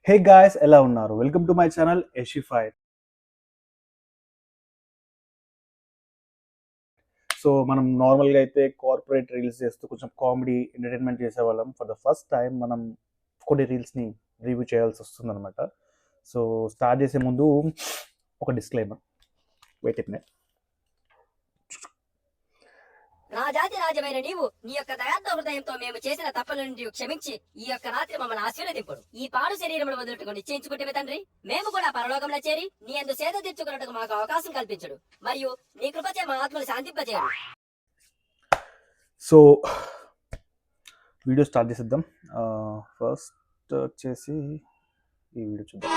హే guys, ఎలా ఉన్నారు? Welcome to my channel యషిఫై. సో మనం నార్మల్గా అయితే కార్పొరేట్ రీల్స్ చేస్తూ కొంచెం కామెడీ ఎంటర్టైన్మెంట్ చేసేవాళ్ళం. ఫర్ ద ఫస్ట్ టైం మనం కొన్ని రీల్స్ని రివ్యూ చేయాల్సి వస్తుందన్నమాట. సో స్టార్ట్ చేసే ముందు ఒక డిస్క్లైమర్. Wait it minute. రాజాది రాజమైన నీవు నీ యొక్క దయాత్మ హృదయంతో మేము చేసిన తప్పుల నుండి క్షమించి ఈ యొక్క రాత్రి మమ్మల్ని ఆశీర్వదింపుడు. ఈ పాడు శరీరమును వదులుటకు నిశ్చయించుకుంటే తండ్రి, మేము కూడా పరలోకంలో చేరి నీ యందు సేద తీర్చుకున్నట్టుకు మాకు అవకాశం కల్పించుడు, మరియు నీ కృపచే మా ఆత్మలు శాంతింపజేయడు. సో వీడియో స్టార్ట్ చేసేద్దాం. ఫస్ట్ వచ్చేసి ఈ వీడియో చూద్దాం.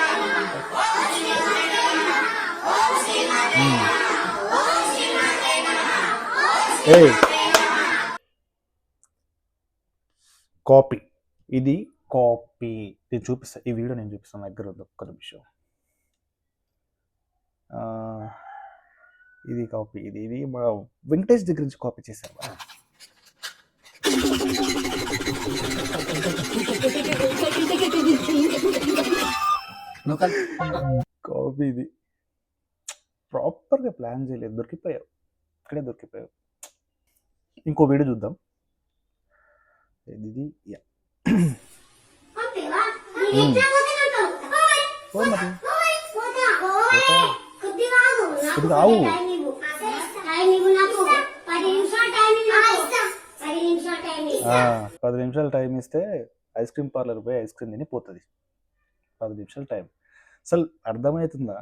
కాపీ, ఇది కాపీ. నేను చూపిస్తాను, ఈ వీడియో నేను చూపిస్తాను. దగ్గర ఉంది, ఒక్క నిమిషం. ఇది కాపీ, ఇది మా వెంకటేష్ దగ్గర నుంచి కాపీ చేశాను. కాపీ ఇది ప్రాపర్గా ప్లాన్ చేయలేదు, దొరికిపోయావు, ఇక్కడే దొరికిపోయావు. ఇంకో వీడియో చూద్దాం. ఇది ఆవు 10 నిమిషాలు టైం ఇస్తే ఐస్ క్రీమ్ పార్లర్ పోయి ఐస్ క్రీమ్ తిని పోతుంది. 10 నిమిషాలు టైం. అసలు అర్థమవుతుందా?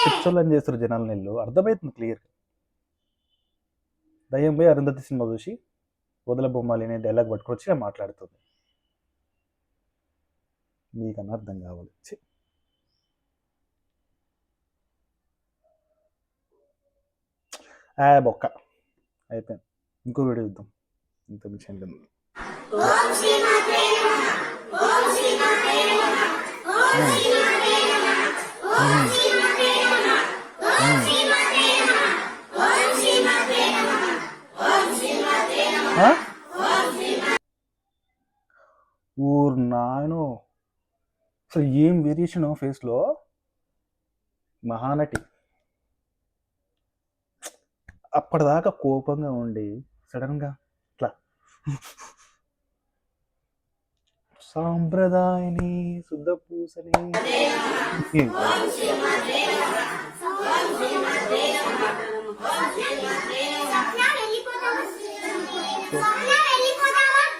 పిక్చర్లను చేస్తారు జనాలు. నీళ్ళు అర్థమవుతుంది క్లియర్. దయ్యం పోయి అరుంధతి సినిమా చూసి వదల బొమ్మాలి అనే డైలాగ్ పట్టుకొచ్చి మాట్లాడుతుంది. మీకన్నా అర్థం కావాలి. బొక్క అయిపోయింది. ఇంకో వీడియో చూద్దాం. ఇంత మిషన్ లేదు. ఊరు నాయను, అసలు ఏం వేరియేషన్ ఫేస్లో. మహానటి అప్పటిదాకా కోపంగా ఉండి సడన్గా ఇట్లా సాంప్రదాయని శుద్ధ పూసని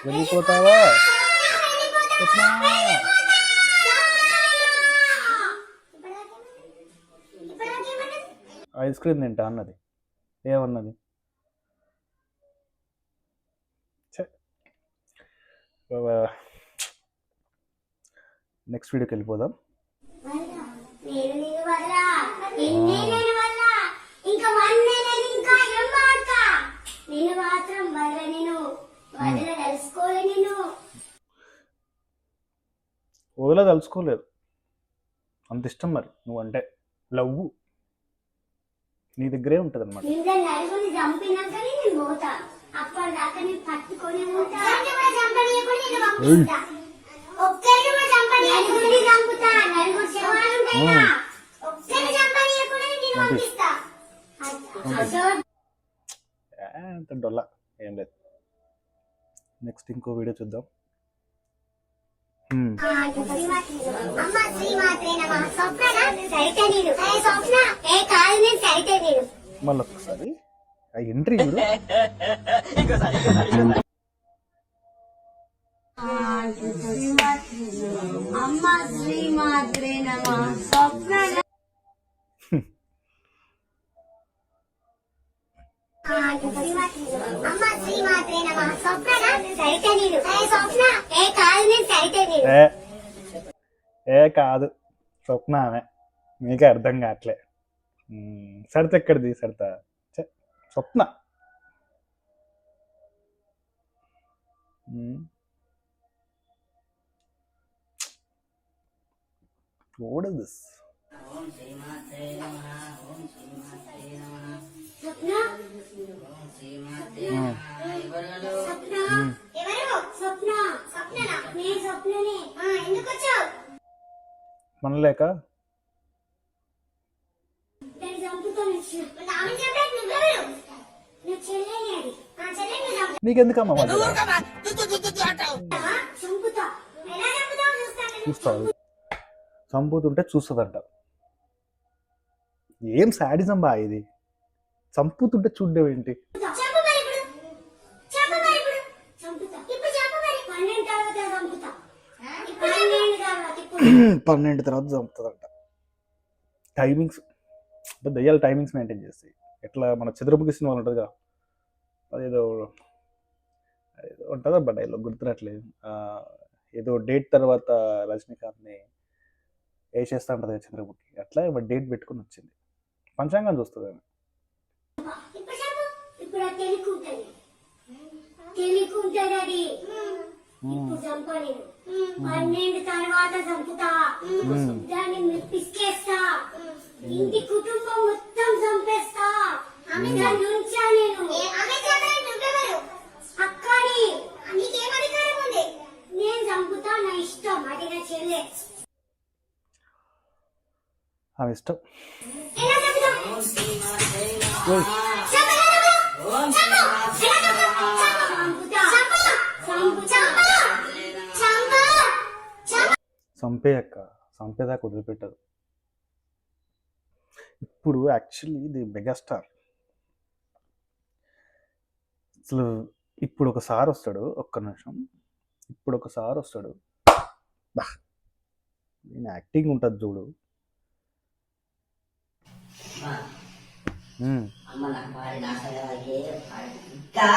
వెళ్ళిపోతావా? ఐస్ క్రీమ్ తింటా అన్నది. ఏమన్నది? నెక్స్ట్ వీడియోకి వెళ్ళిపోదాం. వదిలే తలుచుకోలేదు, అంత ఇష్టం మరి నువ్వంటే. లవ్ నీ దగ్గరే ఉంటుంది అనమాట. అంత డొల్ల ఏం లేదు. నెక్స్ట్ ఇంకో వీడియో చూద్దాం. మళ్ళీ ఒకసారి ఎంట్రీ చూడు. ఏ కాదు, స్వప్న ఆమె. మీకే అర్థం కావట్లే. సరిత ఎక్కడిది సరిత? స్వప్న. What is this? మనలేక నీకెందుకమ్మా చూస్తావు? చంపుతుంటే చూస్తుందంట. ఏం శాడిజం బా ఇది? చంపుతుంటే చూడడం ఏంటి? 12 తర్వాత చంపుతుందంట. టైమింగ్స్ అంటే దయ్యాల టైమింగ్స్ మెయింటైన్ చేస్తాయి. ఎట్లా మన చంద్రముఖి సినిమాలు ఉంటుందిగా, అదేదో ఉంటుందా బట్ డైలాగ్ గుర్తురాట్లేదు. ఏదో డేట్ తర్వాత రజనీకాంత్ని వేసేస్తా ఉంటుంది కదా చంద్రముఖి, అట్లా డేట్ పెట్టుకుని వచ్చింది. పంచాంగం చూస్తుంది ఆమె. ఇంటి కుటుంబం మొత్తం చంపేస్తా. అక్కని నీకేం అధికారం ఉంది? నేను చంపుతా, నా ఇష్టం. అది నా చెల్లె, ఆమె ఇష్టం. చంపేయక్క, చంపేదాకా వదిలిపెట్టదు. ఇప్పుడు యాక్చువల్లీ ఇది మెగాస్టార్. అసలు ఇప్పుడు ఒకసారి వస్తాడు, ఒక్క నిమిషం. ఇప్పుడు ఒకసారి వస్తాడు, నేను యాక్టింగ్ ఉంటుంది చూడు. ఇంకా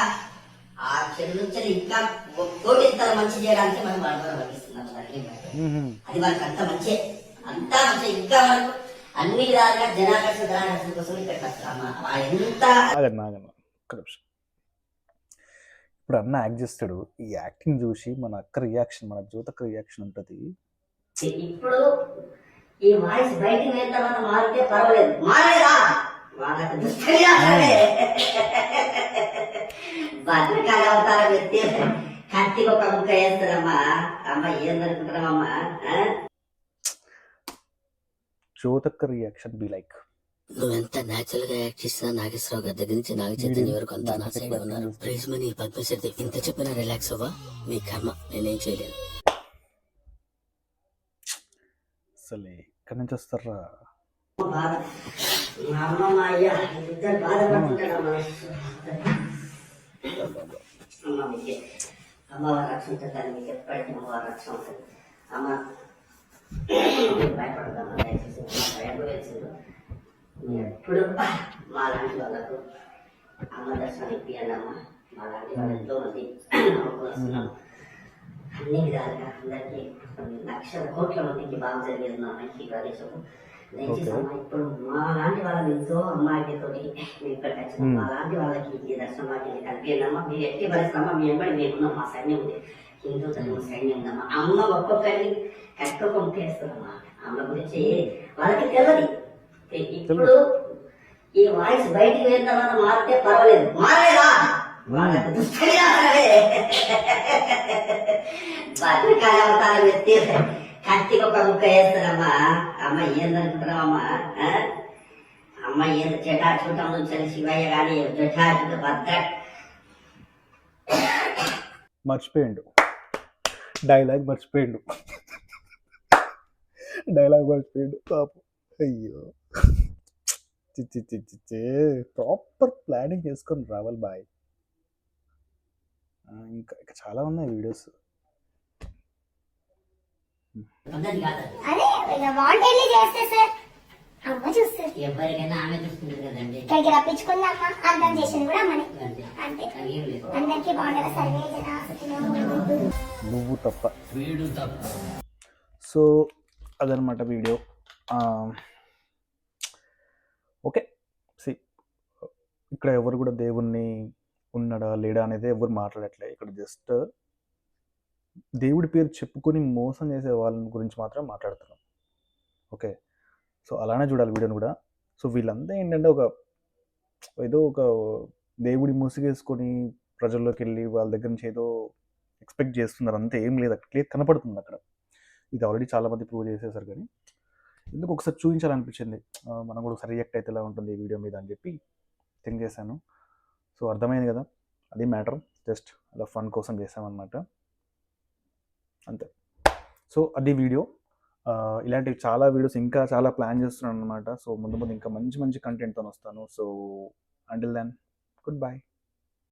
ఆ చెడు నుంచి ఇంకా కోటింతలు మంచి చేయడానికి మనం పంపిస్తున్నాం. అది మనకు అంత మంచి, అంతా మంచి. ఇంకా మనకు అన్ని విధాలుగా జనాకర్షణ జనాకర్షణ కోసం ఇక్కడికి వస్తామా ఎంత. ఆగన్నా ఒక్క నిమిషం. ఇప్పుడు అన్న యాక్ట్ చేస్తాడు. ఈ యాక్టింగ్ చూసి మన అక్క రియాక్షన్, మన జ్యోతక్క రియాక్షన్ ఉంటుంది. ఇప్పుడు ఈ వాయిస్ బయటికి వెళ్ళిన తర్వాత మారితే పర్వాలేదు, మారలేదా వాళ్ళకి దుష్టంగా భద్రకాల అవతారం ఎత్తి కత్తికి ఒక ముక్క వేస్తారమ్మా. అమ్మ ఏం దొరుకుతున్నామమ్మా? జ్యోతక్క రియాక్షన్ బి లైక్, నువ్వెంత న్యాచురల్ గా యాక్ట్ చేసినా నాగేశ్వరరావు గారి దగ్గర నుంచి నాగ చైతన్య వరకు అంతా నా సైడ్ ఉన్నారు. ప్రైజ్ మనీ పద్మశ్రీ ఇంత చెప్పినా రిలాక్స్ అవ్వా, మీ కర్మ, నేనేం చేయలేను. అసలు ఎక్కడి నుంచి వస్తారా? అమ్మమ్మ అయ్యా ఇద్దరు బాధపడుతుంటాడమ్మా. అమ్మ మీకు అమ్మవారి రక్షణ ఉంటుంది, మీకు ఎప్పటికీ అమ్మవారి రక్షణ ఉంటుంది. అమ్మ భయపడతామా? దయచేసి భయపడేసింది. మీరు ఎప్పుడు మా లాంటి వాళ్ళకు అమ్మ దర్శనం ఇప్పియండి అమ్మ. మా లాంటి వాళ్ళు ఎంతో మంది వస్తున్నాం. అన్ని విధాలుగా అందరికీ లక్షల కోట్ల మందికి బాగా జరిగేది ఈ ప్రదేశం. దయచేసి అమ్మ ఇప్పుడు మా లాంటి వాళ్ళని ఎంతో అమ్మాయితోటి మేము ఇక్కడికి వచ్చినాం. మా లాంటి వాళ్ళకి ఈ దర్శనం వాటిని కలిపియండమ్మా. మీరు ఎట్టి పరిస్థితుమ్మా, మీ వెంబడి మేమున్నాం. మా సైన్యం ఉంది, హిందూ ధర్మ సైన్యం ఉందమ్మా. అమ్మ ఒక్కొక్కరిని కట్టుకోక ముట్టేస్తుందమ్మా. అమ్మ గురించి వాళ్ళకి తెలియదు. ఇప్పుడు ఈ వాయిస్ బయటికి వెళ్ళిన తర్వాత మారితే పర్వాలేదు, మారలేదా వాళ్ళకి దుష్టంగా భద్రకాల అవతారం ఎత్తి కత్తికి ఒక ముక్క వేస్తారమ్మా. అమ్మ ఏందనుకుంటున్నావమ్మా? అమ్మ ఏదో జటాచుటం నుంచి శివయ్య కానీ జటాచుట భద్ర మర్చిపోయిండు, డైలాగ్ మర్చిపోయిండు, డైలాగ్ మర్చిపోయిండు పాపం. అయ్యో చిచ్చి ప్రాపర్ ప్లానింగ్ చేసుకొని రావాలి బాయ్. ఇంకా చాలా ఉన్నాయి వీడియోస్. ఎవరికైనా ఆమె చూస్తుంది కదండి. ఇక్కడికి రప్పించుకుందామా, అర్థం చేసింది కూడా అమ్మని. అంతే, అందరికీ బాగుండాలి. సర్వే నువ్వు తప్ప. సో అదనమాట వీడియో. ఓకే. సి ఇక్కడ ఎవరు కూడా దేవుణ్ణి ఉన్నాడా లేడా అనేది ఎవరు మాట్లాడట్లే. ఇక్కడ జస్ట్ దేవుడి పేరు చెప్పుకొని మోసం చేసే వాళ్ళ గురించి మాత్రం మాట్లాడుతున్నాం. ఓకే. సో అలానే చూడాలి వీడియోని కూడా. సో వీళ్ళంతా ఏంటంటే ఏదో ఒక దేవుడి ముసుగేసుకొని ప్రజల్లోకి వెళ్ళి వాళ్ళ దగ్గర నుంచి ఏదో ఎక్స్పెక్ట్ చేస్తున్నారు, అంతే. ఏం లేదు, అక్కడ క్లియర్ కనపడుతుంది అక్కడ. ఇది ఆల్రెడీ చాలామంది ప్రూవ్ చేసేసారు, కానీ ఎందుకు ఒకసారి చూపించాలనిపించింది. మనం కూడా ఒకసారి రియాక్ట్ అయితే ఎలా ఉంటుంది ఈ వీడియో మీద అని చెప్పి థింక్ చేశాను. సో అర్థమైంది కదా, అది మ్యాటర్. జస్ట్ అలా ఫన్ కోసం చేసామన్నమాట, అంతే. సో అది వీడియో. ఇలాంటివి చాలా వీడియోస్ ఇంకా చాలా ప్లాన్ చేస్తున్నాను అనమాట. సో ముందు ముందు ఇంకా మంచి మంచి కంటెంట్తో వస్తాను. So until then, good bye.